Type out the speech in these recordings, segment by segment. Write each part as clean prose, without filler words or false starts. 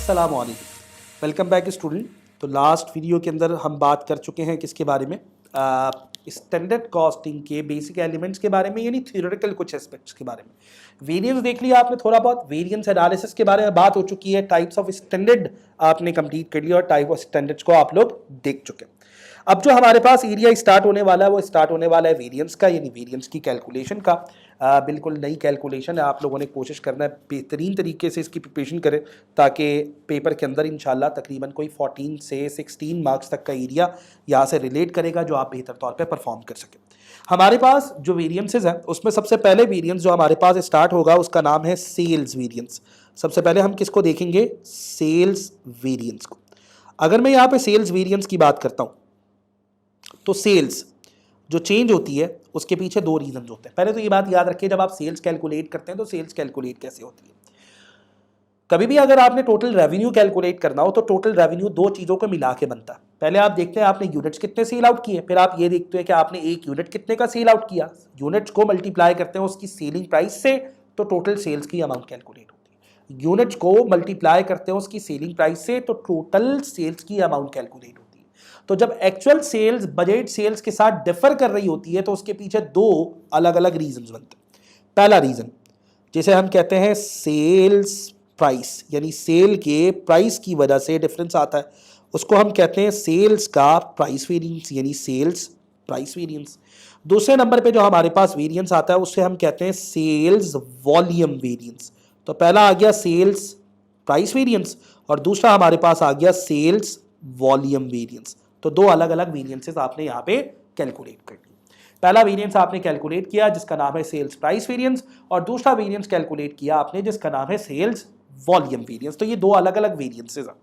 अस्सलाम वालेकुम, welcome back student. तो लास्ट वीडियो के अंदर हम बात कर चुके हैं किसके बारे में, स्टैंडर्ड कॉस्टिंग के बेसिक एलिमेंट्स के बारे में, यानी थ्योरेटिकल कुछ एस्पेक्ट्स के बारे में। वेरिएंस देख लिया आपने थोड़ा बहुत, वेरिएंस एनालिसिस के बारे में बात हो चुकी है, टाइप्स ऑफ स्टैंडर्ड आपने कंप्लीट कर लिया और टाइप ऑफ स्टैंडर्ड्स को आप लोग देख चुके हैं। अब जो हमारे पास एरिया स्टार्ट होने वाला है वो स्टार्ट होने वाला है वेरिएंस का, यानी वेरिएंस की कैलकुलेशन का। बिल्कुल नई कैलकुलेशन है, आप लोगों ने कोशिश करना है बेहतरीन तरीके से इसकी प्रिपरेशन करें ताकि पेपर के अंदर इंशाल्लाह तकरीबन कोई 14 से 16 मार्क्स तक का एरिया यहाँ से रिलेट करेगा जो आप बेहतर तौर पे परफॉर्म कर सकें। हमारे पास जो वेरिएंसेस हैं उसमें सबसे पहले वेरिएंस जो हमारे पास स्टार्ट होगा उसका नाम है सेल्स वेरिएंस। सबसे पहले हम किसको देखेंगे? सेल्स वेरिएंस को। अगर मैं यहाँ पे सेल्स वेरिएंस की बात करता हूँ तो सेल्स जो चेंज होती है उसके पीछे दो रीजन होते हैं। पहले तो ये बात याद रखिए, जब आप सेल्स कैलकुलेट करते हैं तो सेल्स कैलकुलेट कैसे होती है। कभी भी अगर आपने टोटल रेवेन्यू कैलकुलेट करना हो तो टोटल रेवेन्यू दो चीजों को मिला के बनता है। पहले आप देखते हैं आपने यूनिट्स कितने सेल आउट किए, फिर आप ये देखते हैं कि आपने एक यूनिट कितने का सेल आउट किया। यूनिट्स को मल्टीप्लाई करते हैं उसकी सेलिंग प्राइस से तो टोटल सेल्स की अमाउंट कैलकुलेट होती है। यूनिट्स को मल्टीप्लाई करते हैं उसकी सेलिंग प्राइस से तो टोटल सेल्स की अमाउंट कैलकुलेट होती है। तो जब एक्चुअल सेल्स बजट सेल्स के साथ डिफर कर रही होती है तो उसके पीछे दो अलग अलग रीजंस बनते हैं। पहला रीजन जिसे हम कहते हैं सेल्स प्राइस, यानी सेल के प्राइस की वजह से डिफरेंस आता है, उसको हम कहते हैं सेल्स का प्राइस वेरिएंस, यानी सेल्स प्राइस वेरिएंस। दूसरे नंबर पे जो हमारे पास वेरिएंस आता है उससे हम कहते हैं सेल्स वॉल्यूम वेरिएंस। तो पहला आ गया सेल्स प्राइस वेरिएंस और दूसरा हमारे पास आ गया सेल्स वॉल्यूम वेरिएंस। तो दो अलग अलग वेरिएंसेस आपने यहाँ पे कैलकुलेट कर ली। पहला वेरिएंस आपने कैलकुलेट किया जिसका नाम है सेल्स प्राइस वेरिएंस और दूसरा वेरिएंस कैलकुलेट किया आपने जिसका नाम है सेल्स वॉल्यूम वेरिएंस। तो ये दो अलग अलग वेरिएंसेस हैं।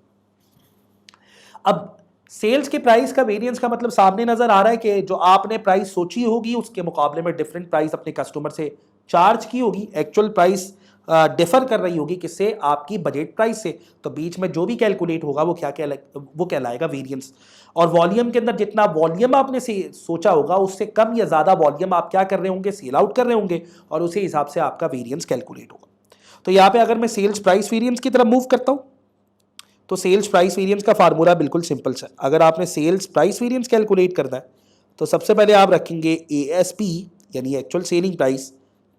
अब सेल्स के प्राइस का वेरिएंस का मतलब सामने नजर आ रहा है कि जो आपने प्राइस सोची होगी उसके मुकाबले में डिफरेंट प्राइस अपने कस्टमर से चार्ज की होगी, एक्चुअल प्राइस डिफर कर रही होगी किससे? आपकी बजट प्राइस से। तो बीच में जो भी कैलकुलेट होगा वो वो कहलाएगा वेरिएंस। और वॉल्यूम के अंदर जितना वॉल्यूम आपने से सोचा होगा उससे कम या ज्यादा वॉल्यूम आप क्या कर रहे होंगे? सेल आउट कर रहे होंगे और उसी हिसाब से आपका वेरिएंस कैलकुलेट होगा। तो यहाँ पे अगर मैं सेल्स प्राइस वेरिएंस की तरफ मूव करता हूं तो सेल्स प्राइस वेरिएंस का फार्मूला बिल्कुल सिंपल सा है। अगर आपने सेल्स प्राइस वेरिएंस कैलकुलेट करना है तो सबसे पहले आप रखेंगे ASP यानी actual selling price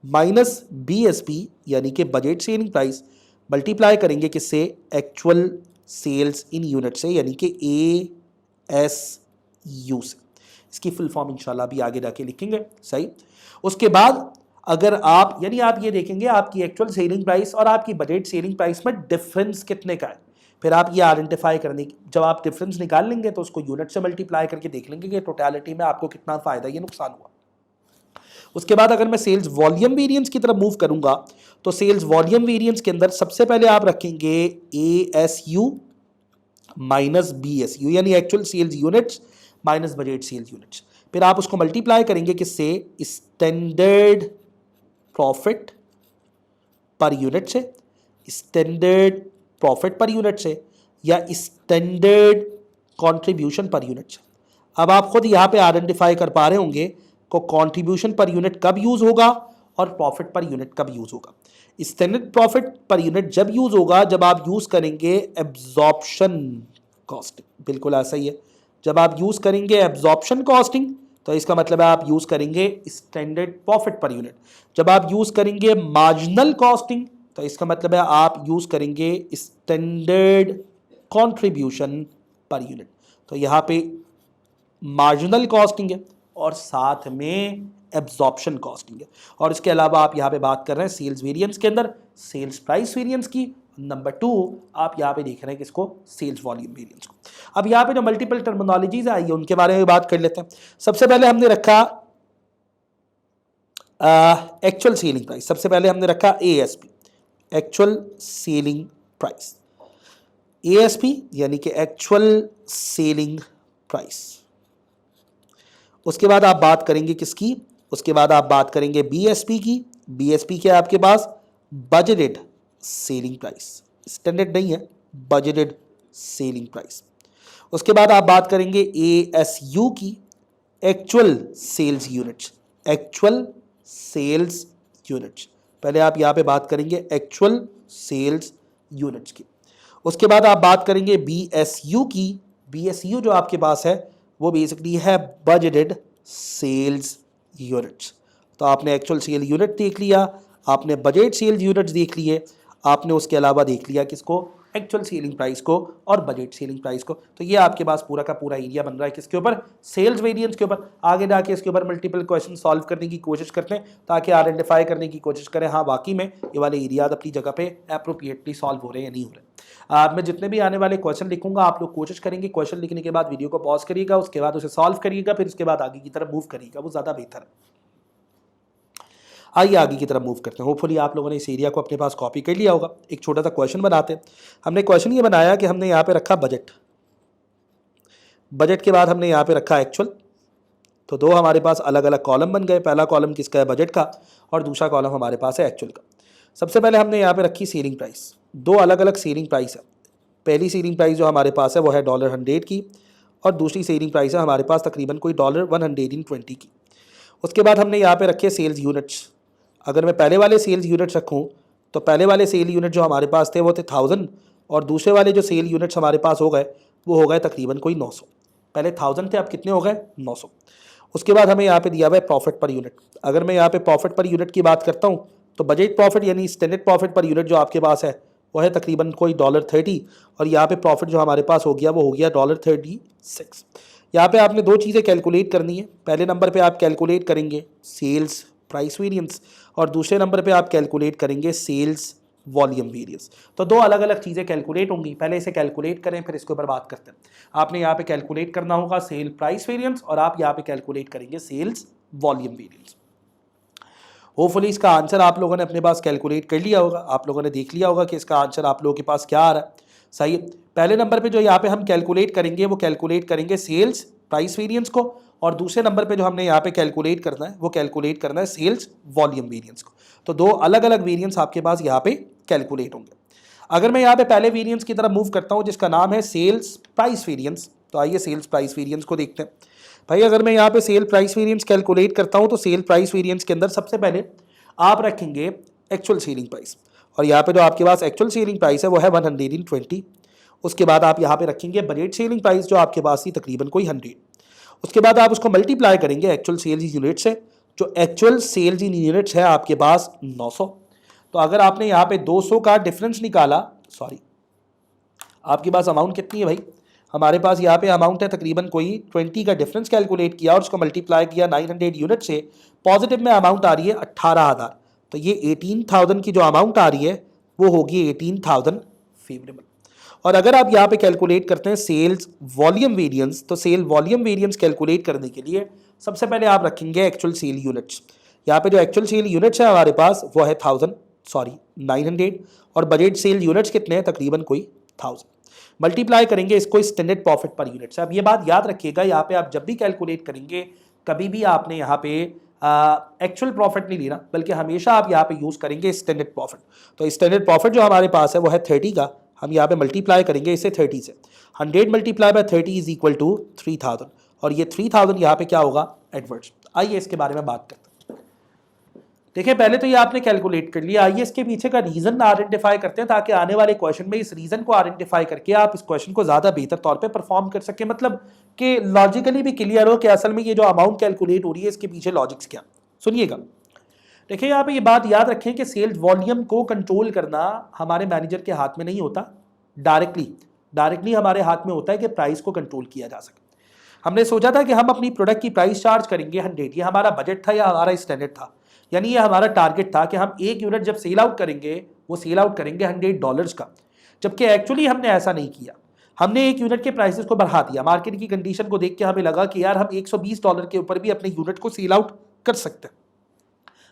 minus BSP यानी कि बजट सेलिंग प्राइस, मल्टीप्लाई करेंगे किससे? एक्चुअल सेल्स इन यूनिट से, यानी कि ASU से। इसकी फुल फॉर्म इंशाल्लाह भी आगे जाके लिखेंगे, सही। उसके बाद अगर आप यानी आप ये देखेंगे आपकी एक्चुअल सेलिंग प्राइस और आपकी बजट सेलिंग प्राइस में डिफरेंस कितने का है, फिर आप ये आइडेंटिफाई करने की, जब आप डिफरेंस निकाल लेंगे तो उसको यूनिट से मल्टीप्लाई करके देख लेंगे कि टोटलिटी में आपको कितना फायदा या नुकसान हुआ। उसके बाद अगर मैं सेल्स वॉल्यूम वेरिएंस की तरफ मूव करूंगा तो सेल्स वॉल्यूम वेरिएंस के अंदर सबसे पहले आप रखेंगे ASU माइनस BSU यानी actual sales units minus budget sales units. फिर आप उसको मल्टीप्लाई करेंगे किससे? स्टैंडर्ड प्रॉफिट पर यूनिट से, स्टैंडर्ड प्रॉफिट पर यूनिट से या स्टैंडर्ड कंट्रीब्यूशन पर यूनिट से। अब आप खुद यहाँ पे आइडेंटिफाई कर पा रहे होंगे को कंट्रीब्यूशन पर यूनिट कब यूज होगा और प्रॉफिट पर यूनिट कब यूज होगा। स्टैंडर्ड प्रॉफिट पर यूनिट जब यूज होगा जब आप यूज करेंगे एब्जॉर्प्शन कॉस्टिंग, बिल्कुल ऐसा ही है। जब आप यूज करेंगे एब्जॉर्प्शन कॉस्टिंग तो इसका मतलब है आप यूज करेंगे स्टैंडर्ड प्रॉफिट पर यूनिट। जब आप यूज करेंगे मार्जिनल कॉस्टिंग तो इसका मतलब है आप यूज करेंगे स्टैंडर्ड कंट्रीब्यूशन पर यूनिट। तो यहाँ पे मार्जिनल कॉस्टिंग है और साथ में एब्जॉर्प्शन कॉस्टिंग है। और इसके अलावा आप यहाँ पे बात कर रहे हैं सेल्स वेरिएंस के अंदर सेल्स प्राइस वेरिएंस की। नंबर 2 आप यहाँ पे देख रहे हैं किसको? सेल्स वॉल्यूम वेरिएंस को। अब यहाँ पे जो मल्टीपल टर्मिनोलॉजीज आई है उनके बारे में बात कर लेते हैं। सबसे पहले हमने रखा एक्चुअल सेलिंग प्राइस, सबसे पहले हमने रखा ASP actual selling price, ASP यानी कि एक्चुअल सेलिंग प्राइस। उसके बाद आप बात करेंगे किसकी? उसके बाद आप बात करेंगे BSP की। BSP क्या है आपके पास? बजटेड सेलिंग प्राइस, स्टैंडर्ड नहीं है, बजटेड सेलिंग प्राइस। उसके बाद आप बात करेंगे ASU की, actual sales units, actual sales units. पहले आप यहाँ पे बात करेंगे एक्चुअल सेल्स यूनिट्स की। उसके बाद आप बात करेंगे BSU की। BSU जो आपके पास है वो बेसिकली है बजटेड सेल्स यूनिट्स। तो आपने एक्चुअल सेल यूनिट देख लिया, आपने बजट सेल यूनिट्स देख लिए, आपने उसके अलावा देख लिया किसको, एक्चुअल सेलिंग प्राइस को और बजट सेलिंग प्राइस को। तो ये आपके पास पूरा का पूरा एरिया बन रहा है किसके ऊपर, सेल्स वेरिएंस के ऊपर। आगे जाके इसके ऊपर मल्टीपल क्वेश्चन सॉल्व करने की कोशिश करते हैं ताकि आइडेंटिफाई करने की कोशिश करें हाँ वाकई में ये वाले एरियाज अपनी जगह पे अप्रोप्रिएटली सॉल्व हो रहे हैं या नहीं हो रहे। मैं जितने भी आने वाले क्वेश्चन लिखूंगा आप लोग कोशिश करेंगे क्वेश्चन लिखने के बाद वीडियो को पॉज करिएगा, उसके बाद उसे सॉल्व करिएगा, फिर उसके बाद आगे की तरफ मूव करिएगा, वो ज़्यादा बेहतर है। आइए आगे की तरफ मूव करते हैं। होपफुली आप लोगों ने इस एरिया को अपने पास कॉपी कर लिया होगा। एक छोटा सा क्वेश्चन बनाते हैं। हमने क्वेश्चन ये बनाया कि हमने यहाँ पे रखा बजट, बजट के बाद हमने यहाँ पे रखा एक्चुअल। तो दो हमारे पास अलग अलग कॉलम बन गए। पहला कॉलम किसका है, बजट का, और दूसरा कॉलम हमारे पास है एक्चुअल का। सबसे पहले हमने यहाँ पे रखी सेलिंग प्राइस। दो अलग अलग सेलिंग प्राइस है। पहली सेलिंग प्राइस जो हमारे पास है वो है $100 की, और दूसरी सेलिंग प्राइस है हमारे पास तकरीबन कोई $120 की। उसके बाद हमने यहाँ पे रखे सेल्स यूनिट्स। अगर मैं पहले वाले सेल्स यूनिट्स रखूँ तो पहले वाले सेल यूनिट जो हमारे पास थे वो थे 1000, और दूसरे वाले जो सेल यूनिट्स हमारे पास हो गए वो हो गए तकरीबन कोई 900। पहले 1000 थे, अब कितने हो गए, 900। उसके बाद हमें यहाँ पे दिया हुआ है प्रॉफिट पर यूनिट। अगर मैं यहाँ पे प्रॉफिट पर यूनिट की बात करता हूँ तो बजट प्रॉफिट यानी स्टैंडर्ड प्रॉफिट पर यूनिट जो आपके पास है वो है तकरीबन कोई $30, और यहाँ पे प्रॉफिट जो हमारे पास हो गया वो हो गया $36। यहाँ पे आपने दो चीज़ें कैलकुलेट करनी है। पहले नंबर पे आप कैलकुलेट करेंगे सेल्स प्राइस वेरिएंस, और दूसरे नंबर पे आप कैलकुलेट करेंगे सेल्स वॉल्यूम वेरिएंस। तो दो अलग अलग चीज़ें कैलकुलेट होंगी। पहले इसे कैलकुलेट करें फिर इसके ऊपर बात करते हैं। आपने यहाँ पे कैलकुलेट करना होगा सेल प्राइस वेरिएंस, और आप यहाँ पे कैलकुलेट करेंगे सेल्स वॉल्यूम वेरिएंस। होपफुली इसका आंसर आप लोगों ने अपने पास कैलकुलेट कर लिया होगा। आप लोगों ने देख लिया होगा कि इसका आंसर आप लोगों के पास क्या आ रहा है। सही है। पहले नंबर पे जो यहाँ पे हम कैलकुलेट करेंगे वो कैलकुलेट करेंगे सेल्स प्राइस वेरिएंस को, और दूसरे नंबर पे जो हमने यहाँ पे कैलकुलेट करना है वो कैलकुलेट करना है सेल्स वॉल्यूम वेरिएंस को। तो दो अलग अलग वेरिएंस आपके पास यहाँ पे कैलकुलेट होंगे। अगर मैं यहाँ पे पहले वेरिएंस की तरफ मूव करता हूँ जिसका नाम है सेल्स प्राइस वेरिएंस, तो आइए सेल्स प्राइस वेरिएंस को देखते हैं। भाई अगर मैं यहाँ पे सेल प्राइस वेरिएंस कैलकुलेट करता हूँ तो सेल प्राइस वेरिएंस के अंदर सबसे पहले आप रखेंगे एक्चुअल सेलिंग प्राइस, और यहाँ पे जो आपके पास एक्चुअल सेलिंग प्राइस है वो है 120। उसके बाद आप यहाँ पे रखेंगे बजट सेलिंग प्राइस जो आपके पास थी तकरीबन कोई 100। उसके बाद आप उसको मल्टीप्लाई करेंगे एक्चुअल सेल्स यूनिट से, जो एक्चुअल सेल्स इन यूनिट्स है आपके पास 900। तो अगर आपने यहाँ पे 200 का डिफरेंस निकाला, सॉरी आपके पास अमाउंट कितनी है भाई, हमारे पास यहाँ पे अमाउंट है तकरीबन कोई 20 का डिफरेंस कैलकुलेट किया और उसको मल्टीप्लाई किया 900 यूनिट से। पॉजिटिव में अमाउंट आ रही है 18,000, तो ये 18,000 की जो अमाउंट आ रही है वो होगी 18,000 फेवरेबल। और अगर आप यहाँ पे कैलकुलेट करते हैं सेल्स वॉल्यूम वेरिएंस, तो सेल वॉल्यूम वेरिएंस कैलकुलेट करने के लिए सबसे पहले आप रखेंगे एक्चुअल सेल यूनिट्स। यहाँ पे जो एक्चुअल सेल यूनिट्स है हमारे पास वो है 900, और बजट सेल यूनिट्स कितने हैं, तकरीबन कोई 1000। मल्टीप्लाई करेंगे इसको स्टैंडर्ड प्रॉफिट पर यूनिट से। अब ये बात याद रखिएगा, यहाँ पे आप जब भी कैलकुलेट करेंगे कभी भी आपने यहाँ पे एक्चुअल प्रॉफिट नहीं लेना, बल्कि हमेशा आप यहाँ पे यूज़ करेंगे स्टैंडर्ड प्रॉफिट। तो स्टैंडर्ड प्रॉफिट जो हमारे पास है वो है 30 का, हम यहाँ पे मल्टीप्लाई करेंगे इसे 30 से। 100 multiply by 30 is equal to 3000, और ये 3000 यहाँ पे क्या होगा, एडवर्ड्स। आइए इसके बारे में बात करते हैं। देखिए पहले तो ये आपने कैलकुलेट कर लिया, आइए इसके पीछे का रीजन आइडेंटिफाई करते हैं ताकि आने वाले क्वेश्चन में इस रीजन को आइडेंटिफाई करके आप इस क्वेश्चन को ज्यादा बेहतर तौर पे परफॉर्म कर सके, मतलब कि लॉजिकली भी क्लियर हो कि असल में ये जो अमाउंट कैलकुलेट हो रही है इसके पीछे लॉजिक्स क्या। सुनिएगा, देखिए यहाँ पे ये बात याद रखें कि सेल्स वॉल्यूम को कंट्रोल करना हमारे मैनेजर के हाथ में नहीं होता, डायरेक्टली हमारे हाथ में होता है कि प्राइस को कंट्रोल किया जा सके। हमने सोचा था कि हम अपनी प्रोडक्ट की प्राइस चार्ज करेंगे 100, ये हमारा बजट था या हमारा स्टैंडर्ड था, यानी ये हमारा टारगेट था कि हम एक यूनिट जब सेल आउट करेंगे वो सेल आउट करेंगे $100 का, जबकि एक्चुअली हमने ऐसा नहीं किया। हमने एक यूनिट के प्राइसेस को बढ़ा दिया। मार्केट की कंडीशन को देख के हमें लगा कि यार हम $120 के ऊपर भी अपने यूनिट को सेल आउट कर सकते हैं।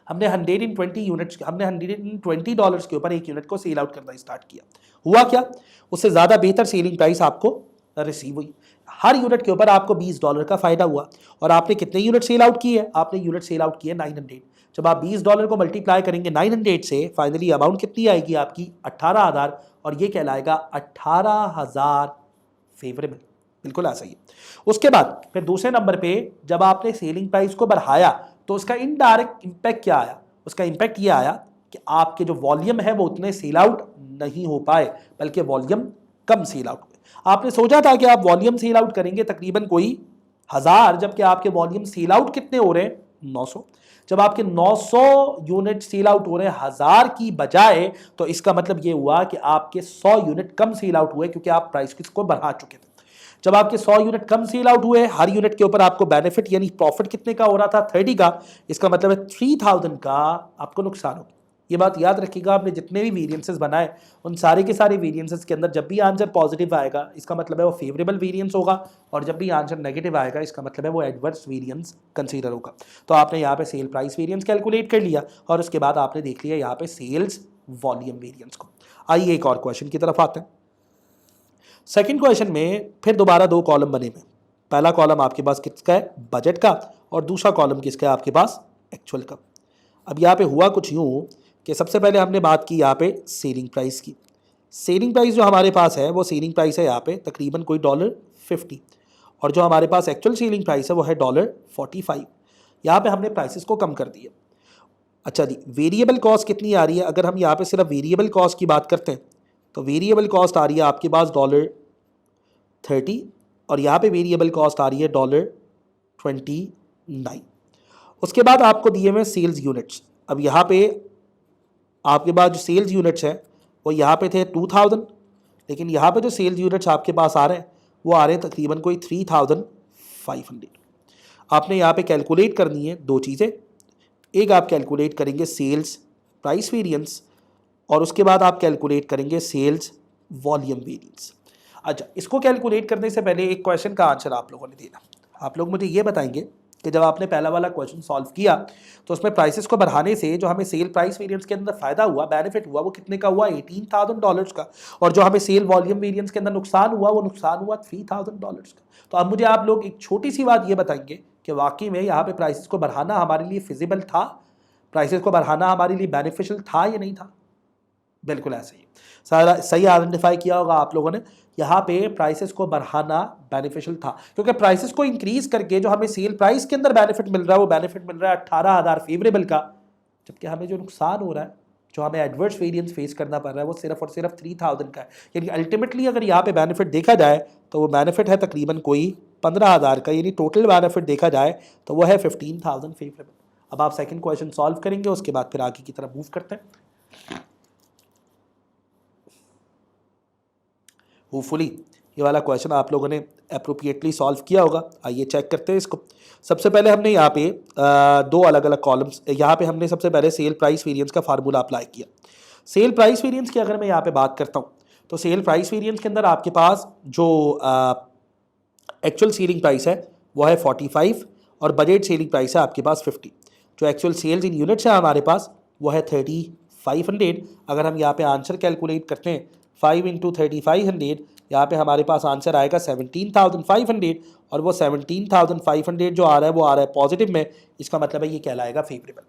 हमने $120 के ऊपर एक यूनिट को सेल आउट करना स्टार्ट किया। हुआ क्या, उससे ज़्यादा बेहतर सेलिंग प्राइस आपको रिसीव हुई। हर यूनिट के ऊपर आपको $20 का फायदा हुआ। और आपने कितने यूनिट सेल आउट किए, आपने यूनिट सेल आउट किए 900। जब आप $20 को मल्टीप्लाई करेंगे 900 से, फाइनली अमाउंट कितनी आएगी आपकी 18,000, और ये कहलाएगा 18,000 फेवरेबल। बिल्कुल ऐसा ही है। उसके बाद फिर दूसरे नंबर पे जब आपने सेलिंग प्राइस को बढ़ाया तो उसका इनडायरेक्ट इंपैक्ट क्या आया, उसका इंपैक्ट ये आया कि आपके जो वॉल्यूम है वो उतने सेल आउट नहीं हो पाए, बल्कि वॉल्यूम कम सेल आउट हुए। आपने सोचा था कि आप वॉल्यूम सेल आउट करेंगे तकरीबन कोई 1000, जबकि आपके वॉल्यूम सेल आउट कितने हो रहे हैं 900। जब आपके 900 यूनिट सेल आउट हो रहे हैं 1000 की बजाय, तो इसका मतलब ये हुआ कि आपके 100 यूनिट कम सेल आउट हुए क्योंकि आप प्राइस को बढ़ा चुके थे। जब आपके 100 यूनिट कम सेल आउट हुए, हर यूनिट के ऊपर आपको बेनिफिट यानी प्रॉफिट कितने का हो रहा था 30 का, इसका मतलब है 3000 का आपको नुकसान हो गया। ये बात याद रखिएगा, आपने जितने भी वेरिएंसेस बनाए उन सारे के सारे वेरिएंसेस के अंदर जब भी आंसर पॉजिटिव आएगा इसका मतलब है वो फेवरेबल वेरिएंस होगा, और जब भी आंसर नेगेटिव आएगा इसका मतलब है वो एडवर्स वेरिएंस कंसीडर होगा। तो आपने यहाँ पे सेल प्राइस वेरिएंस कैलकुलेट कर लिया और उसके बाद आपने देख लिया यहाँ पे सेल्स वॉल्यूम वेरिएंस को। आइए एक और क्वेश्चन की तरफ आते हैं। सेकंड क्वेश्चन में फिर दोबारा दो कॉलम बने हुए। पहला कॉलम आपके पास किसका है, बजट का, और दूसरा कॉलम किसका है आपके पास, एक्चुअल का। अब यहाँ पे हुआ कुछ यूँ कि सबसे पहले हमने बात की यहाँ पे सेलिंग प्राइस की। सेलिंग प्राइस जो हमारे पास है वो सेलिंग प्राइस है यहाँ पे तकरीबन कोई $50, और जो हमारे पास एक्चुअल सेलिंग प्राइस है वो है $45। यहाँ पे हमने प्राइसेस को कम कर दिया। अच्छा जी, वेरिएबल कॉस्ट कितनी आ रही है? अगर हम यहाँ पे सिर्फ वेरिएबल कॉस्ट की बात करते हैं तो वेरिएबल कॉस्ट आ रही है आपके पास $30, और यहाँ पे वेरिएबल कॉस्ट आ रही है $29। उसके बाद आपको दिए हुए सेल्स यूनिट्स। अब यहाँ पे आपके पास जो सेल्स यूनिट्स हैं वो यहाँ पे थे 2000, लेकिन यहाँ पे जो सेल्स यूनिट्स आपके पास आ रहे हैं वो आ रहे हैं तकरीबन कोई 3500। आपने यहाँ पे कैलकुलेट करनी है दो चीज़ें। एक आप कैलकुलेट करेंगे सेल्स प्राइस वेरिएंस, और उसके बाद आप कैलकुलेट करेंगे सेल्स वॉल्यूम वेरिएंस। अच्छा, इसको कैलकुलेट करने से पहले एक क्वेश्चन का आंसर आप लोगों ने देना। आप लोग मुझे ये बताएंगे कि जब आपने पहला वाला क्वेश्चन सॉल्व किया तो उसमें प्राइसेस को बढ़ाने से जो हमें सेल प्राइस वेरिएंस के अंदर फायदा हुआ, बेनिफिट हुआ, वो कितने का हुआ, $18,000 का, और जो हमें सेल वॉल्यूम वेरिएंस के अंदर नुकसान हुआ वो नुकसान हुआ $3,000 का। तो अब मुझे आप लोग एक छोटी सी बात ये बताएंगे कि वाकई में यहाँ पे प्राइसेस को बढ़ाना हमारे लिए फिजिबल था, प्राइसेस को बढ़ाना हमारे लिए बेनिफिशियल था या नहीं था? बिल्कुल ऐसा ही सारा सही आइडेंटिफाई किया होगा आप लोगों ने। यहाँ पे प्राइसेस को बढ़ाना बेनिफिशियल था, क्योंकि प्राइसेस को इंक्रीज करके जो हमें सेल प्राइस के अंदर बेनिफिट मिल रहा है वो बेनिफिट मिल रहा है 18,000 फेवरेबल का, जबकि हमें जो नुकसान हो रहा है, जो हमें एडवर्स वेरिएंस फेस करना पड़ रहा है वो सिर्फ और सिर्फ 3000 का है। यानी अल्टीमेटली अगर यहाँ पे बेनिफिट देखा जाए तो वो बेनिफिट है तकरीबन कोई 15,000 का, यानी टोटल बेनिफिट देखा जाए तो वो है 15,000 फेवरेबल। अब आप सेकंड क्वेश्चन सॉल्व करेंगे, उसके बाद फिर आगे की तरफ मूव करते हैं। होपफुली ये वाला क्वेश्चन आप लोगों ने अप्रोप्रिएटली सॉल्व किया होगा। आइए चेक करते हैं इसको। सबसे पहले हमने यहाँ पे दो अलग अलग कॉलम्स, यहाँ पे हमने सबसे पहले सेल प्राइस वेरिएंस का फार्मूला अप्लाई किया। सेल प्राइस वेरिएंस की अगर मैं यहाँ पे बात करता हूँ तो सेल प्राइस वेरिएंस के अंदर आपके पास जो एक्चुअल सेलिंग प्राइस है वो है 45, और बजट सेलिंग प्राइस है आपके पास 50। जो एक्चुअल सेल्स इन यूनिट्स है हमारे पास वो है 3500। अगर हम यहाँ पे आंसर कैलकुलेट करते हैं 5 × 3500, यहाँ पे हमारे पास आंसर आएगा 17,500, और वो 17,500 जो आ रहा है वो आ रहा है पॉजिटिव में, इसका मतलब है ये कहलाएगा फेवरेबल।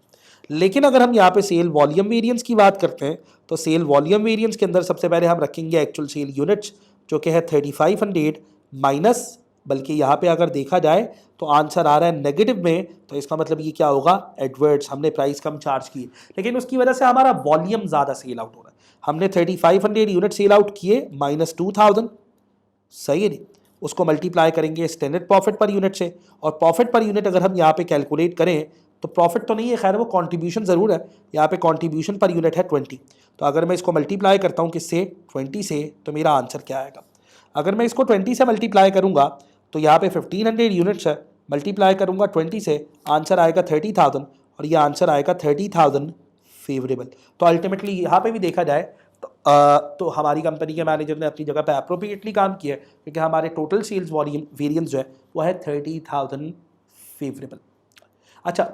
लेकिन अगर हम यहाँ पे सेल वॉल्यूम वेरिएंस की बात करते हैं तो सेल वॉल्यूम वेरिएंस के अंदर सबसे पहले हम रखेंगे एक्चुअल सेल यूनिट्स जो कि है 3500 माइनस, बल्कि यहाँ पे अगर देखा जाए तो आंसर आ रहा है नेगेटिव में, तो इसका मतलब ये क्या होगा, एडवर्ड्स, हमने प्राइस कम चार्ज की, लेकिन उसकी वजह से हमारा वॉल्यूम ज़्यादा सेल आउट हो रहा है। हमने 3500 यूनिट सेल आउट किए माइनस 2000, सही है नहीं, उसको मल्टीप्लाई करेंगे स्टैंडर्ड प्रॉफिट पर यूनिट से, और प्रॉफिट पर यूनिट अगर हम यहाँ पे कैलकुलेट करें तो प्रॉफिट तो नहीं है, खैर वो कॉन्ट्रीब्यूशन ज़रूर है, यहाँ पे कॉन्ट्रीब्यूशन पर यूनिट है 20। तो अगर मैं इसको मल्टीप्लाई करता हूँ किससे, 20 से, तो मेरा आंसर क्या आएगा? अगर मैं इसको 20 से मल्टीप्लाई करूँगा तो यहाँ पे 1500 यूनिट्स है, मल्टीप्लाई करूँगा 20 से, आंसर आएगा 30,000, और ये आंसर आएगा 30,000 फेवरेबल। तो अल्टीमेटली यहाँ पे भी देखा जाए तो हमारी कंपनी के मैनेजर ने अपनी जगह पे अप्रोप्रिएटली काम किया है, क्योंकि हमारे टोटल सेल्स वॉल्यूम वेरिएंस जो है वो है 30,000 फेवरेबल। अच्छा,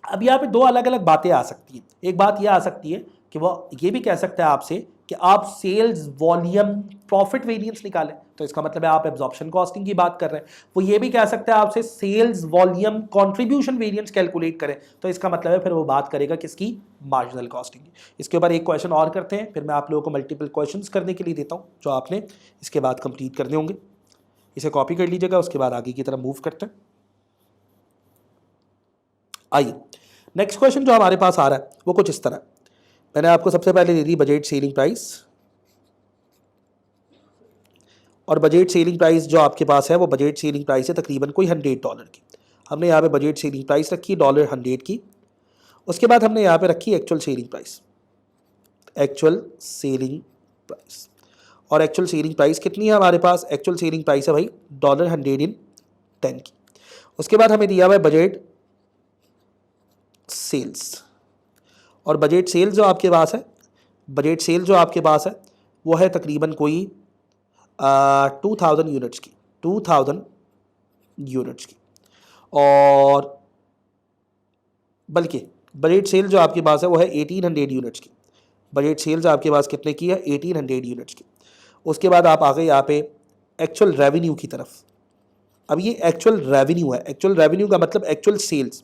अब यहाँ पे दो अलग अलग बातें आ सकती हैं। एक बात यह आ सकती है कि वो ये भी कह सकता है आपसे कि आप सेल्स वॉल्यूम प्रॉफिट वेरिएंस निकालें, तो इसका मतलब है आप एब्जॉर्प्शन कॉस्टिंग की बात कर रहे हैं। वो ये भी कह सकता है आपसे sales volume contribution variance calculate करें, तो इसका मतलब है फिर वो बात करेगा किसकी, मार्जिनल कॉस्टिंग की। इसके ऊपर एक क्वेश्चन और करते हैं, फिर मैं आप लोगों को मल्टीपल क्वेश्चंस करने के लिए देता हूँ जो आपने इसके बाद कंप्लीट करने होंगे। इसे कॉपी कर लीजिएगा, उसके बाद आगे की तरफ मूव करते हैं। आइए नेक्स्ट क्वेश्चन जो हमारे पास आ रहा है वो कुछ इस तरह। मैंने आपको सबसे पहले दे दी बजट सेलिंग प्राइस, और बजट सेलिंग प्राइस जो आपके पास है वो बजट सेलिंग प्राइस है तकरीबन कोई $100 की। हमने यहाँ पे बजट सेलिंग प्राइस रखी $100 की। उसके बाद हमने यहाँ पे रखी actual selling price, actual selling price. और एक्चुअल सेलिंग प्राइस कितनी है हमारे पास? एक्चुअल सेलिंग प्राइस है भाई $110 की। उसके बाद हमें दिया हुआ है बजट सेल्स, और बजट सेल जो आपके पास है, बजट सेल जो आपके पास है वो है तकरीबन कोई 2000 यूनिट्स की, 2000 यूनिट्स की। और बल्कि बजट सेल जो आपके पास है वो है 1800 यूनिट्स की। बजट सेल्स आपके पास कितने की है? 1800 यूनिट्स की। उसके बाद आप आ गए यहाँ पे एक्चुअल रेवेन्यू की तरफ। अब ये एक्चुअल रेवेन्यू है, एक्चुअल रेवेन्यू का मतलब एक्चुअल सेल्स,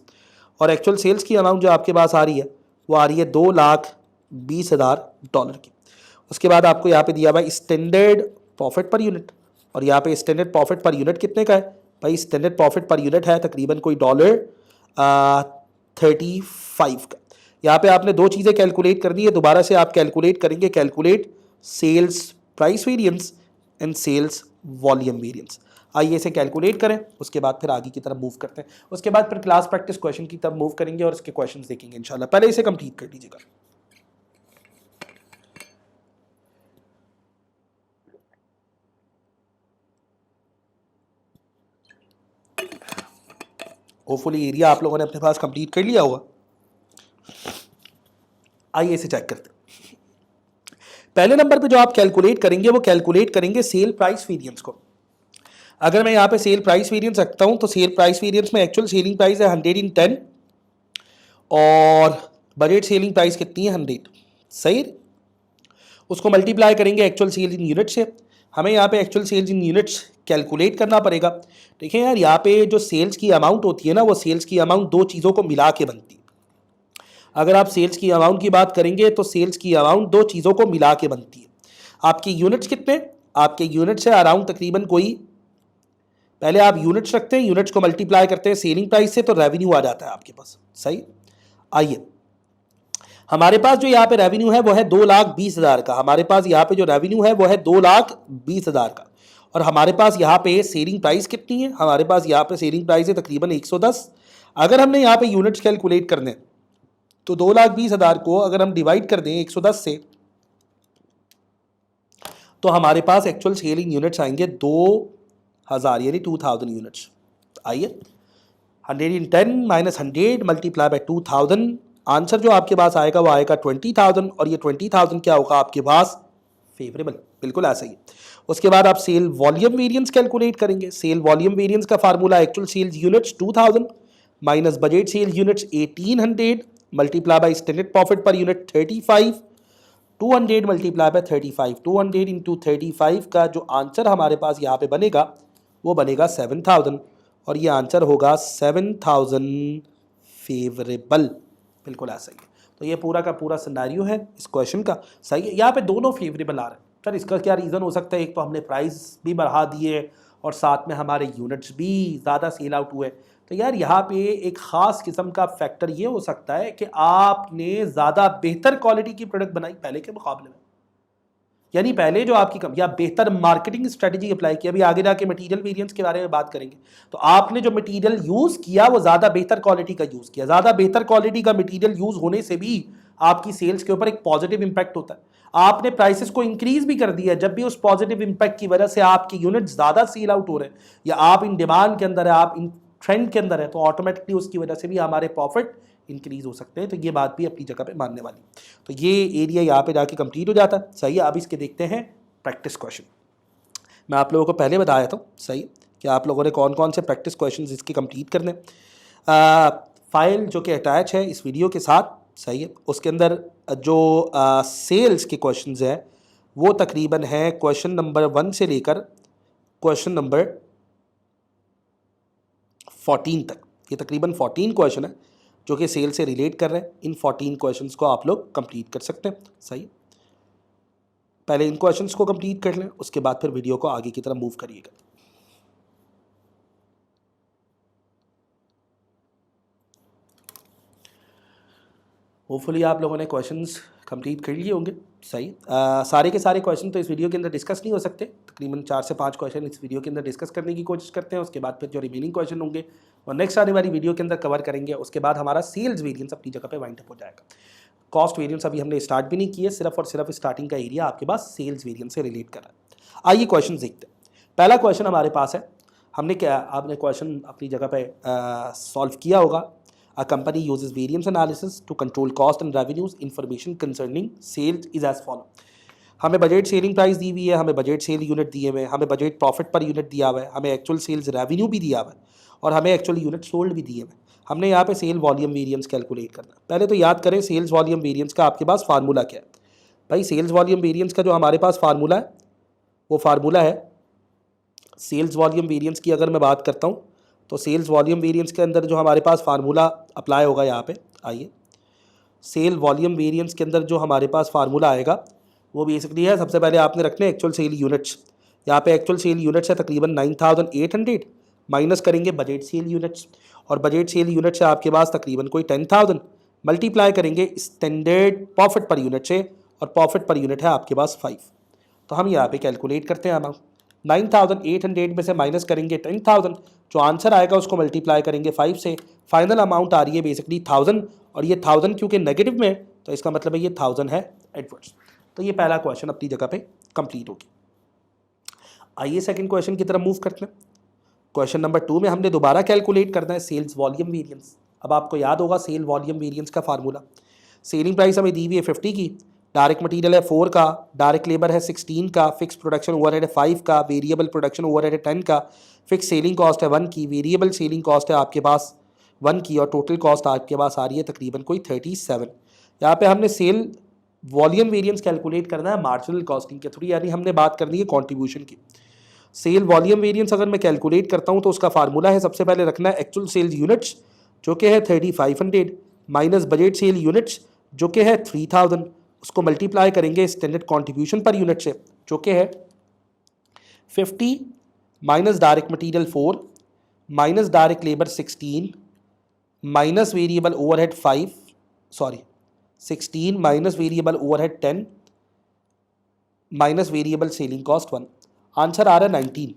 और एक्चुअल सेल्स की अमाउंट जो आपके पास आ रही है वो आ रही है $2,20,000 की। उसके बाद आपको यहाँ पे दिया हुआ है स्टैंडर्ड प्रॉफिट पर यूनिट, और यहाँ पे स्टैंडर्ड प्रॉफिट पर यूनिट कितने का है भाई? स्टैंडर्ड प्रॉफिट पर यूनिट है तकरीबन कोई $35 का। यहाँ पे आपने दो चीज़ें कैलकुलेट करनी है, दोबारा से आप कैलकुलेट करेंगे, calculate sales price variance and sales volume variance. आइए इसे कैलकुलेट करें, उसके बाद फिर आगे की तरफ मूव करते हैं। उसके बाद फिर क्लास प्रैक्टिस क्वेश्चन की तरफ मूव करेंगे और इसके क्वेश्चंस देखेंगे इंशाल्लाह। पहले इसे कंप्लीट कर लीजिएगा। होपफुली एरिया आप लोगों ने अपने पास कंप्लीट कर लिया होगा। आइए इसे चेक करते हैं। पहले नंबर पे जो आप कैलकुलेट करेंगे वो कैलकुलेट करेंगे सेल प्राइस वेरिएंस को। अगर मैं यहाँ पे सेल प्राइस वेरिएंस रखता हूँ तो सेल प्राइस वेरिएंस में एक्चुअल सेलिंग प्राइस है 110 और बजट सेलिंग प्राइस कितनी है? 100। सही, उसको मल्टीप्लाई करेंगे एक्चुअल सेल इन यूनिट से। हमें यहाँ पे एक्चुअल सेल्स इन यूनिट्स कैलकुलेट करना पड़ेगा। देखिए यार, यहाँ पे जो सेल्स की अमाउंट होती है ना, वो सेल्स की अमाउंट दो चीज़ों को मिला के बनती है। अगर आप सेल्स की अमाउंट की बात करेंगे तो सेल्स की अमाउंट दो चीज़ों को मिला के बनती है। आपकी यूनिट्स कितने? आपके यूनिट्स है अराउंड तकरीबन कोई, पहले आप यूनिट्स रखते हैं, यूनिट्स को मल्टीप्लाई करते हैं सेलिंग प्राइस से, तो रेवेन्यू आ जाता है आपके पास। सही, आइए हमारे पास जो यहाँ पे रेवेन्यू है वो है 2,20,000 का। हमारे पास यहाँ पे जो रेवेन्यू है वो है 2,20,000 का। और हमारे पास यहाँ पे सेलिंग प्राइस कितनी है? हमारे पास यहाँ पे सेलिंग प्राइस है तकरीबन 110। अगर हमने यहाँ पे यूनिट्स कैलकुलेट करने तो 2,20,000 को अगर हम डिवाइड कर दें 110 से, तो हमारे पास एक्चुअल सेलिंग यूनिट्स आएंगे 2,000 यानी 2,000 यूनिट्स। आइए 110 माइनस 100 मल्टीप्लाई बाय 2,000, आंसर जो आपके पास आएगा वो आएगा 20,000। और ये 20,000 क्या होगा आपके पास? फेवरेबल, बिल्कुल ऐसा ही। उसके बाद आप सेल वॉल्यूम वेरिएंस कैलकुलेट करेंगे। सेल वॉल्यूम वेरिएंस का formula actual sales units 2000 minus budget sale units 1800 multiply by standard profit per unit 35, 200 multiply by 35, 200 into 35 का जो आंसर हमारे पास यहाँ पे बनेगा वो बनेगा 7000, और ये आंसर होगा 7000 फेवरेबल। बिल्कुल ऐसा ही है। तो ये पूरा का पूरा सिनेरियो है इस क्वेश्चन का। सही है, यहाँ पे दोनों फेवरेबल आ रहे हैं। सर इसका क्या रीज़न हो सकता है? एक तो हमने प्राइस भी बढ़ा दिए और साथ में हमारे यूनिट्स भी ज़्यादा सेल आउट हुए। तो यार यहाँ पे एक ख़ास किस्म का फैक्टर ये हो सकता है कि आपने ज़्यादा बेहतर क्वालिटी की प्रोडक्ट बनाई पहले के मुकाबले में, यानी पहले जो आपकी या बेहतर मार्केटिंग स्ट्रेटजी अप्लाई की। अभी आगे जाके मटेरियल वेरिएंस के बारे में बात करेंगे। तो आपने जो मटेरियल यूज़ किया वो ज़्यादा बेहतर क्वालिटी का यूज़ किया। ज़्यादा बेहतर क्वालिटी का मटेरियल यूज़ होने से भी आपकी सेल्स के ऊपर एक पॉजिटिव इंपैक्ट होता है। आपने प्राइसेस को इंक्रीज भी कर दिया, जब भी उस पॉजिटिव इंपैक्ट की वजह से आपकी यूनिट ज़्यादा सेल आउट हो रहे हैं या आप इन डिमांड के अंदर है, आप इन ट्रेंड के अंदर है, तो ऑटोमेटिकली उसकी वजह से भी हमारे प्रॉफिट इंक्रीज हो सकते हैं। तो ये बात भी अपनी जगह पे मानने वाली। तो ये एरिया यहाँ पे जाके कंप्लीट हो जाता है। सही है, अब इसके देखते हैं प्रैक्टिस क्वेश्चन। मैं आप लोगों को पहले बताया था, सही, कि आप लोगों ने कौन कौन से प्रैक्टिस क्वेश्चन इसके कंप्लीट करने। फाइल जो कि अटैच है इस वीडियो के साथ, सही है, उसके अंदर जो सेल्स के क्वेश्चंस हैं वो तकरीबन है क्वेश्चन नंबर 1 से लेकर क्वेश्चन नंबर 14 तक। ये तकरीबन 14 क्वेश्चन है जो कि सेल से रिलेट कर रहे हैं। इन 14 क्वेश्चंस को आप लोग कंप्लीट कर सकते हैं। सही, पहले इन क्वेश्चंस को कंप्लीट कर लें, उसके बाद फिर वीडियो को आगे की तरफ मूव करिएगा। होपफुली आप लोगों ने क्वेश्चंस कंप्लीट कर लिए होंगे, सही। सारे के सारे क्वेश्चन तो इस वीडियो के अंदर डिस्कस नहीं हो सकते, तकरीबन 4 से 5 क्वेश्चन इस वीडियो के अंदर डिस्कस करने की कोशिश करते हैं। उसके बाद फिर जो रिमेनिंग क्वेश्चन होंगे और नेक्स्ट आने वाली वीडियो के अंदर कवर करेंगे। उसके बाद हमारा सेल्स वेरिएंस अपनी जगह पे वाइंड अप हो जाएगा। कॉस्ट वेरिएंस अभी हमने स्टार्ट भी नहीं किए, सिर्फ और सिर्फ स्टार्टिंग का एरिया आपके पास सेल्स वेरिएंस से रिलेट कर रहा है। आइए क्वेश्चन देखते हैं। पहला क्वेश्चन हमारे पास है, हमने क्या, आपने क्वेश्चन अपनी जगह पे सॉल्व किया होगा। A company uses variance analysis to control cost and revenues. Information concerning sales is as follow. हमें बजट सेलिंग प्राइस दी हुई है, हमें बजट सेल यूनिट दिए हुए हैं, हमें बजट प्रॉफिट पर यूनिट दिया हुआ है, हमें एक्चुअल सेल्स रेवेन्यू भी दिया हुआ है और हमें एक्चुअल यूनिट सोल्ड भी दिए हुए हैं। हमने यहाँ पे सेल वॉल्यूम वेरिएंस कैलकुलेट करना है। पहले तो याद करें सेल्स वॉल्यूम वेरिएंस का आपके पास फार्मूला क्या है। भाई सेल्स वॉल्यूम वेरिएंस का जो हमारे पास फार्मूला है वो फार्मूला है, सेल्स वॉल्यूम वेरिएंस की अगर मैं बात करता हूँ तो सेल्स वॉल्यूम वेरिएंस के अंदर जो हमारे पास फार्मूला अप्लाई होगा यहाँ पे, आइए सेल वॉल्यूम वेरिएंस के अंदर जो हमारे पास फार्मूला आएगा वो बेसिकली है, सबसे पहले आपने रखने एक्चुअल सेल यूनिट्स। यहाँ पे एक्चुअल सेल यूनिट्स है तकरीबन 9800, माइनस करेंगे बजट सेल यूनिट्स और बजट सेल यूनिट है आपके पास तकरीबन कोई 10,000, मल्टीप्लाई करेंगे स्टैंडर्ड प्रॉफिट पर यूनिट से और प्रॉफिट पर यूनिट है आपके पास 5। तो हम यहाँ पे कैलकुलेट करते हैं अमाउंट। 9800 में से माइनस करेंगे 10,000, जो आंसर आएगा उसको मल्टीप्लाई करेंगे 5 से, फाइनल अमाउंट आ रही है बेसिकली 1000 और ये 1000 क्योंकि नेगेटिव में तो इसका मतलब है ये 1000 है एडवर्स। तो ये पहला क्वेश्चन अपनी जगह पे कंप्लीट हो गया। आइए सेकंड क्वेश्चन की तरफ मूव करते हैं। क्वेश्चन नंबर 2 में हमने दोबारा कैलकुलेट करना है सेल्स वॉल्यूम वेरिएंस। अब आपको याद होगा सेल वॉल्यूम वेरिएंस का फार्मूला, सेलिंग प्राइस हमें दी हुई है 50 की, डायरेक्ट मटेरियल है 4 का, डायरेक्ट लेबर है 16 का, फिक्स प्रोडक्शन ओवरहेड है 5 का, वेरिएबल प्रोडक्शन ओवरहेड है 10 का, फिक्स सेलिंग कॉस्ट है 1 की, वेरिएबल सेलिंग कॉस्ट है आपके पास 1 की और टोटल कॉस्ट आपके पास आ रही है तकरीबन कोई 37। यहाँ पे हमने सेल वॉल्यूम वेरिएंस कैलकुलेट करना है मार्जिनल कॉस्टिंग के थ्रू, यानी हमने बात करनी है कॉन्ट्रीब्यूशन की। सेल वॉल्यूम वेरिएंस अगर मैं कैलकुलेट करता हूँ तो उसका फार्मूला है, सबसे पहले रखना है एक्चुअल सेल्स यूनिट्स जो कि है 3500 माइनस बजट सेल यूनिट्स जो कि है 3000, उसको मल्टीप्लाई करेंगे स्टैंडर्ड कंट्रीब्यूशन पर यूनिट से जो कि है 50 minus direct material 4 minus direct labour 16 minus variable overhead 16 minus variable overhead 10 minus variable selling cost 1। Answer आ रहा है 19।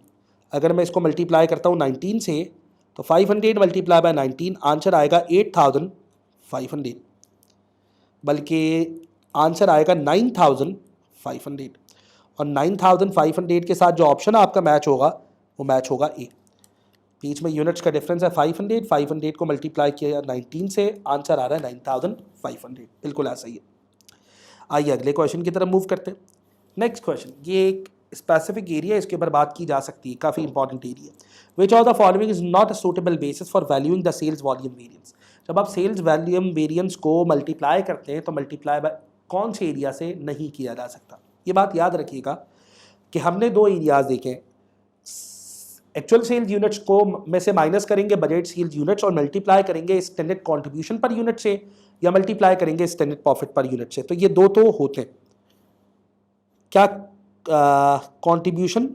अगर मैं इसको मल्टीप्लाई करता हूँ 19 से तो 500 मल्टीप्लाई बाय 19 आंसर आएगा 8500, बल्कि आंसर आएगा 9500 और 9500 के साथ जो ऑप्शन आपका मैच होगा वो मैच होगा ए। बीच में यूनिट्स का डिफरेंस है 500 को मल्टीप्लाई किया 19 से, आंसर आ रहा है 9500, बिल्कुल ऐसा ही है। आइए अगले क्वेश्चन की तरफ मूव करते हैं। नेक्स्ट क्वेश्चन, ये एक स्पेसिफिक एरिया, इसके ऊपर बात की जा सकती है, काफ़ी important area. Which of the following is not a suitable basis for valuing the sales volume variance. जब आप सेल्स वॉल्यूम वेरिएंस को मल्टीप्लाई करते हैं तो मल्टीप्लाई बाय कौन से एरिया से नहीं किया जा सकता। ये बात याद रखिएगा कि हमने 2 एरियाज देखे, एक्चुअल सेल्स यूनिट्स को में से माइनस करेंगे बजट सेल्स यूनिट्स और मल्टीप्लाई करेंगे स्टैंडर्ड कंट्रीब्यूशन पर यूनिट से या मल्टीप्लाई करेंगे स्टैंडर्ड प्रॉफिट पर यूनिट से। तो ये 2 तो होते हैं, क्या कंट्रीब्यूशन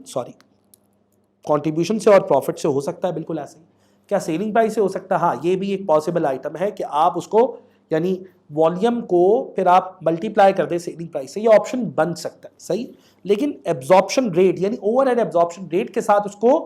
से और प्रॉफिट से हो सकता है, बिल्कुल ऐसे ही। क्या सेलिंग प्राइस से हो सकता है? हाँ, ये भी एक पॉसिबल आइटम है कि आप उसको यानी वॉल्यूम को फिर आप मल्टीप्लाई कर दें सेलिंग प्राइस से, ये ऑप्शन बन सकता है, सही। लेकिन एब्जॉर्प्शन रेट यानी ओवरहेड एब्जॉर्प्शन रेट के साथ उसको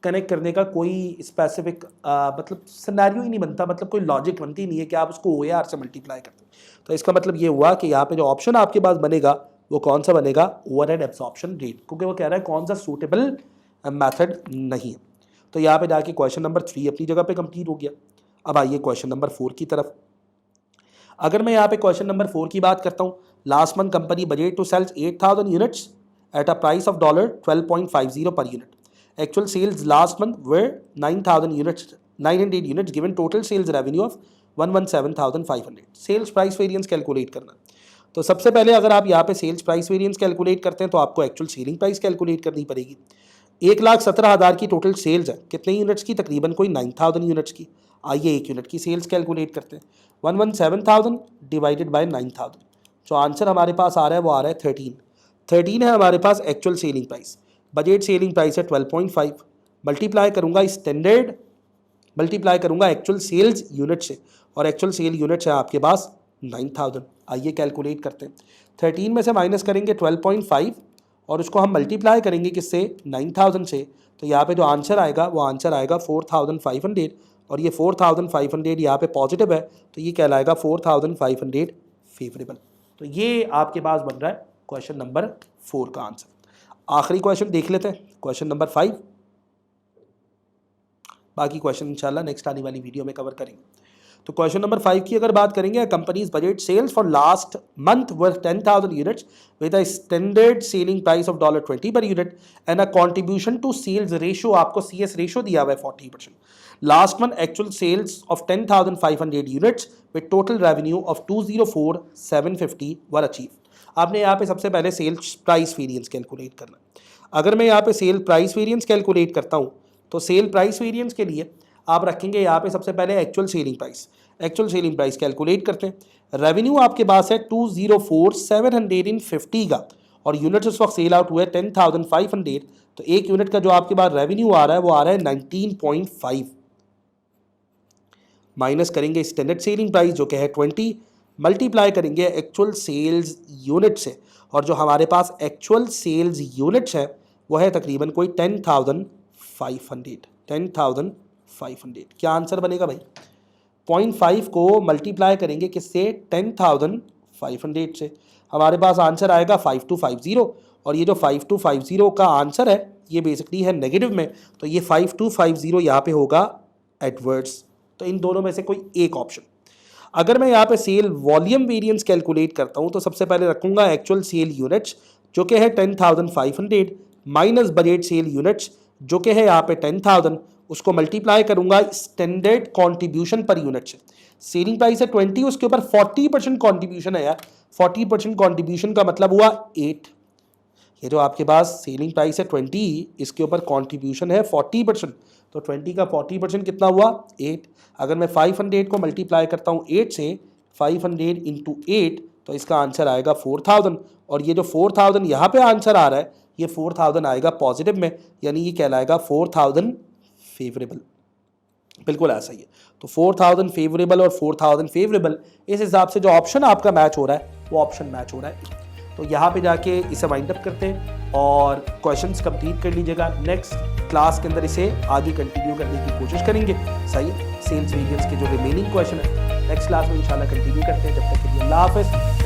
कनेक्ट करने का कोई स्पेसिफिक मतलब सिनेरियो ही नहीं बनता, मतलब कोई लॉजिक बनती नहीं है कि आप उसको OAR से मल्टीप्लाई करते हैं। तो इसका मतलब ये हुआ कि यहाँ पे जो ऑप्शन आपके पास बनेगा वो कौन सा बनेगा, ओवरहेड एब्जॉर्प्शन रेट, क्योंकि वो कह रहा है कौन सा सूटेबल मेथड नहीं है। तो यहाँ पे जाके क्वेश्चन नंबर 3 अपनी जगह पे कंप्लीट हो गया। अब आइए क्वेश्चन नंबर 4 की तरफ। अगर मैं यहाँ पे क्वेश्चन नंबर 4 की बात करता हूँ, last month company budget to sales 8000 units at a price of $12.50 per unit. Actual sales last month were 900 units given total sales revenue of 117,500। Sales price variance calculate करना। तो सबसे पहले अगर आप यहाँ पे सेल्स प्राइस वेरिएंस कैलकुलेट करते हैं तो आपको एक्चुअल सेलिंग प्राइस कैलकुलेट करनी पड़ेगी। 1,17,000 की टोटल सेल्स है, कितने यूनिट्स की, तकरीबन कोई 9,000 यूनिट्स की। आइए एक यूनिट की सेल्स कैलकुलेट करते हैं। 117,000 डिवाइडेड बाय 9,000, जो आंसर हमारे पास आ रहा है वो आ रहा है 13 है हमारे पास actual selling price. Budget selling price है 12.5, मल्टीप्लाई करूँगा स्टैंडर्ड, मल्टीप्लाई करूँगा एक्चुअल सेल्स यूनिट से और एक्चुअल सेल यूनिट्स है आपके पास 9,000। आइए कैलकुलेट करते हैं। 13 में से माइनस करेंगे 12.5 और उसको हम मल्टीप्लाई करेंगे किससे, 9000 से। तो यहाँ पे जो आंसर आएगा वो आंसर आएगा 4500 और ये 4500 यहाँ पे पॉजिटिव है तो ये कहलाएगा 4500 फेवरेबल। तो ये आपके पास बन रहा है क्वेश्चन नंबर 4 का आंसर। आखिरी क्वेश्चन देख लेते हैं, क्वेश्चन नंबर 5। बाकी क्वेश्चन इंशाल्लाह नेक्स्ट आने वाली वीडियो में कवर करेंगे। तो क्वेश्चन नंबर 5 की अगर बात करेंगे, company's budget sales for last month worth 10,000 units with a standard selling price of $20 per unit and a contribution to sales ratio, आपको CS रेशियो दिया हुआ है 40%। Last month actual sales of 10,500 units with total revenue of 204,750 were achieve. आपने यहाँ पे सबसे पहले sales price variance calculate करना है। अगर मैं यहाँ पे सेल प्राइस वेरिएंस कैलकुलेट करता हूँ तो सेल प्राइस वेरिएंस के लिए आप रखेंगे यहाँ पे सबसे पहले actual selling price. Actual selling price calculate करते हैं। रेवेन्यू आपके पास है 204,750 का और यूनिट्स उस वक्त सेल आउट हुए 10,500। तो एक यूनिट का जो आपके पास रेवेन्यू आ रहा है वो आ रहा है 19.5। माइनस करेंगे स्टैंडर्ड सेलिंग प्राइस जो कि है 20, मल्टीप्लाई करेंगे एक्चुअल सेल्स यूनिट से और जो हमारे पास एक्चुअल सेल्स यूनिट्स है वो है तकरीबन कोई 10,500। क्या आंसर बनेगा भाई? 0.5 को मल्टीप्लाई करेंगे किससे, 10,500 से। हमारे पास आंसर आएगा 5250 और ये जो 5250 का आंसर है ये बेसिकली है नेगेटिव में, तो ये 5250 यहाँ पे होगा एडवर्ड्स। तो इन दोनों में से कोई एक ऑप्शन। अगर मैं यहाँ पे सेल वॉल्यूम वेरिएंस कैलकुलेट करता हूँ तो सबसे पहले रखूँगा एक्चुअल सेल यूनिट्स जो कि है 10,500 माइनस बजट सेल यूनिट्स जो कि है यहाँ पे 10,000, उसको मल्टीप्लाई करूंगा स्टैंडर्ड कंट्रीब्यूशन पर यूनिट से। सेलिंग प्राइस है 20, उसके ऊपर 40% कंट्रीब्यूशन है यार। 40% कंट्रीब्यूशन का मतलब हुआ 8। ये जो आपके पास सेलिंग प्राइस है 20, इसके ऊपर कंट्रीब्यूशन है 40%, तो 20 का 40% कितना हुआ, 8। अगर मैं 500 को मल्टीप्लाई करता हूँ 8 से, 500 इंटू 8, तो इसका आंसर आएगा 4,000 और ये जो 4,000 यहाँ पे आंसर आ रहा है ये 4,000 आएगा पॉजिटिव में, यानी ये कहलाएगा 4,000 फेवरेबल। बिल्कुल ऐसा ही है। तो 4,000 फेवरेबल और 4,000 फेवरेबल, इस हिसाब से जो ऑप्शन आपका मैच हो रहा है वो ऑप्शन मैच हो रहा है। तो यहाँ पे जाके इसे वाइंड अप करते हैं और क्वेश्चंस कंप्लीट कर लीजिएगा। नेक्स्ट क्लास के अंदर इसे आगे कंटिन्यू करने की कोशिश करेंगे। सही है, सेल्स वेरिएंस के जो रिमेनिंग क्वेश्चन है नेक्स्ट क्लास में इंशाल्लाह कंटिन्यू करते हैं। जब तक के लिए अल्लाह हाफिज़।